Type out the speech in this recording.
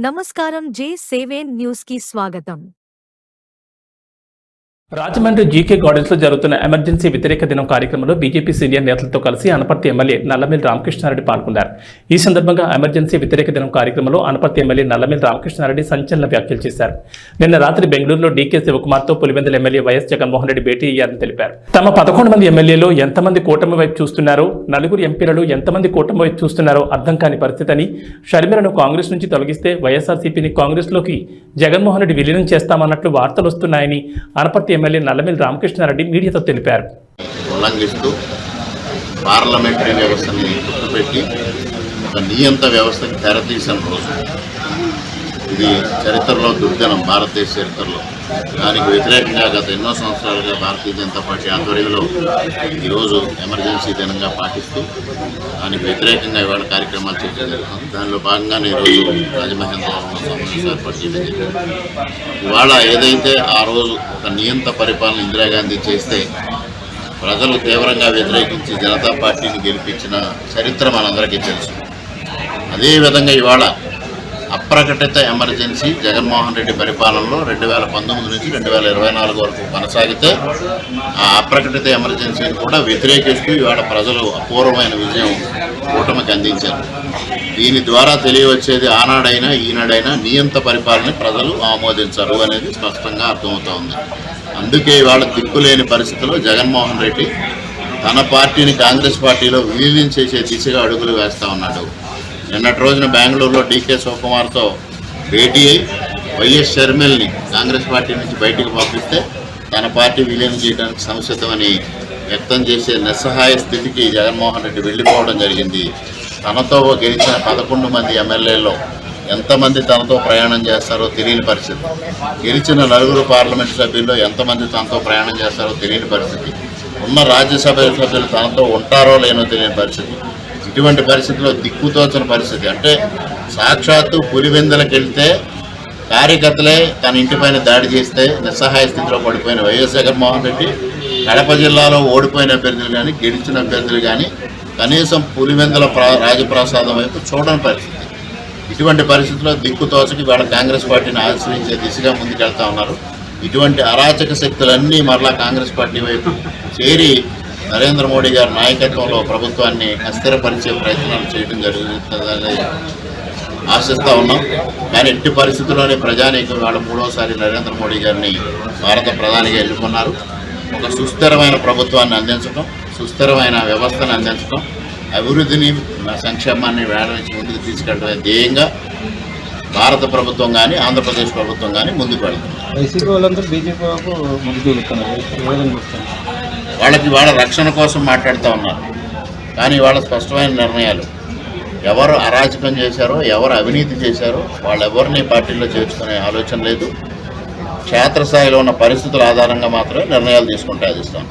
నమస్కారం J7 news కి స్వాగతం. రాజమండ్రి జీకే గార్డెన్స్ లో జరుగుతున్న ఎమర్జెన్సీ వ్యతిరేక దినం కార్యక్రమంలో బీజేపీ సీనియర్ నేతలతో కలిసి అనపర్తి ఎమ్మెల్యే నల్లమిల్లి రామకృష్ణారెడ్డి పాల్గొన్నారు. ఈ సందర్భంగా ఎమర్జెన్సీ వ్యతిరేక దినం కార్యక్రమంలో అనపర్తి ఎమ్మెల్యే నల్లమిల్లి రామకృష్ణారెడ్డి సంచలన వ్యాఖ్యలు చేశారు. నిన్న రాత్రి బెంగళూరులో డీకే శివకుమార్తో పులివెందుల ఎమ్మెల్యే వైఎస్ జగన్మోహన్ రెడ్డి భేటీ అయ్యారని తెలిపారు. తమ 11 మంది ఎమ్మెల్యేలు ఎంతమంది కూటమి వైపు చూస్తున్నారో, నలుగురు ఎంపీలలో ఎంతమంది కూటమి వైపు చూస్తున్నారో అర్థం కాని పరిస్థితి అని, షర్మిలను కాంగ్రెస్ నుంచి తొలగిస్తే వైఎస్ఆర్సీపీని కాంగ్రెస్లోకి జగన్మోహన్ రెడ్డి విలీనం చేస్తామన్నట్లు వార్తలు వస్తున్నాయని అనపర్తి ఎమ్మెల్యే నల్లమిల్లి రామకృష్ణారెడ్డి మీడియాతో తెలిపారు. ఉల్లంఘిస్తూ పార్లమెంటరీ వ్యవస్థని గుర్తుపెట్టి ఒక నియంత వ్యవస్థకి తెరతీసిన రోజు ఇది. చరిత్రలో దుర్దినం, భారతదేశ చరిత్రలో. దానికి వ్యతిరేకంగా గత ఎన్నో సంవత్సరాలుగా భారతీయ జనతా పార్టీ ఆధ్వర్యంలో ఈరోజు ఎమర్జెన్సీ దినంగా పాటిస్తూ దానికి వ్యతిరేకంగా ఇవాళ కార్యక్రమాలు చేయడం జరుగుతుంది. దానిలో భాగంగానే ఈరోజు రాజమహేంద్రవరంలో సమావేశం ఏర్పాటు చేయడం జరిగింది. ఇవాళ ఏదైతే ఆ రోజు ఒక నియంత పరిపాలన ఇందిరాగాంధీ చేస్తే ప్రజలు తీవ్రంగా వ్యతిరేకించి జనతా పార్టీని గెలిపించిన చరిత్ర మనందరికీ తెలుసు. అదేవిధంగా ఇవాళ అప్రకటిత ఎమర్జెన్సీ జగన్మోహన్ రెడ్డి పరిపాలనలో 2019 నుంచి 2024 వరకు కొనసాగితే ఆ అప్రకటిత ఎమర్జెన్సీని కూడా వ్యతిరేకిస్తూ ఇవాళ ప్రజలు అపూర్వమైన విజయం కూటమికి అందించారు. దీని ద్వారా తెలియవచ్చేది ఆనాడైనా ఈనాడైనా నియంత పరిపాలన ప్రజలు ఆమోదించరు అనేది స్పష్టంగా అర్థమవుతా ఉంది. అందుకే ఇవాళ దిక్కులేని పరిస్థితిలో జగన్మోహన్ రెడ్డి తన పార్టీని కాంగ్రెస్ పార్టీలో విలీనం చేసే దిశగా అడుగులు వేస్తూ ఉన్నాడు. నిన్నటి రోజున బెంగళూరులో డీకే శివకుమార్తో భేటీ అయి వైఎస్ షర్మిల్ని కాంగ్రెస్ పార్టీ నుంచి బయటకు పంపిస్తే తన పార్టీ విలీనం చేయడానికి సంసిద్ధమని వ్యక్తం చేసే నిస్సహాయ స్థితికి జగన్మోహన్ రెడ్డి వెళ్ళిపోవడం జరిగింది. తనతో గెలిచిన 11 మంది ఎమ్మెల్యేల్లో ఎంతమంది తనతో ప్రయాణం చేస్తారో తెలియని పరిస్థితి. గెలిచిన 9 పార్లమెంటు సభ్యుల్లో ఎంతమంది తనతో ప్రయాణం చేస్తారో తెలియని పరిస్థితి. ఉన్న రాజ్యసభ సభ్యులు తనతో ఉంటారో లేనో తెలియని పరిస్థితి. ఇటువంటి పరిస్థితిలో దిక్కుతోచన పరిస్థితి. అంటే సాక్షాత్తు పులివెందులకు వెళ్తే కార్యకర్తలే తన ఇంటిపైన దాడి చేస్తే నిస్సహాయ స్థితిలో పడిపోయిన వైఎస్ జగన్మోహన్ రెడ్డి కడప జిల్లాలో ఓడిపోయిన అభ్యర్థులు కానీ గెలిచిన అభ్యర్థులు కానీ కనీసం పులివెందుల రాజప్రసాదం వైపు చూడని పరిస్థితి. ఇటువంటి పరిస్థితిలో దిక్కుతోచకి వాళ్ళ కాంగ్రెస్ పార్టీని ఆశ్రయించే దిశగా ముందుకెళ్తా ఉన్నారు. ఇటువంటి అరాచక శక్తులన్నీ మరలా కాంగ్రెస్ పార్టీ వైపు చేరి నరేంద్ర మోడీ గారి నాయకత్వంలో ప్రభుత్వాన్ని అస్థిరపరిచే ప్రయత్నాలు చేయడం జరుగుతుందని ఆశిస్తూ ఉన్నాం. కానీ ఎట్టి పరిస్థితుల్లోనే ప్రజానీకం వాళ్ళ 3వసారి నరేంద్ర మోడీ గారిని భారత ప్రధానిగా ఎన్నుకున్నారు. ఒక సుస్థిరమైన ప్రభుత్వాన్ని అందించడం, సుస్థిరమైన వ్యవస్థను అందించడం, అభివృద్ధిని సంక్షేమాన్ని వేడవించి ముందుకు తీసుకెళ్ళడమే ధ్యేయంగా భారత ప్రభుత్వం కానీ ఆంధ్రప్రదేశ్ ప్రభుత్వం కానీ ముందుకు వెళ్తుంది. వాళ్ళకి వాళ్ళ రక్షణ కోసం మాట్లాడుతూ ఉన్నారు. కానీ వాళ్ళ స్పష్టమైన నిర్ణయాలు, ఎవరు అరాచకం చేశారో, ఎవరు అవినీతి చేశారో వాళ్ళెవరిని పార్టీలో చేర్చుకునే ఆలోచన లేదు. క్షేత్రస్థాయిలో ఉన్న పరిస్థితుల ఆధారంగా మాత్రమే నిర్ణయాలు తీసుకుంటే అది ఇస్తాం.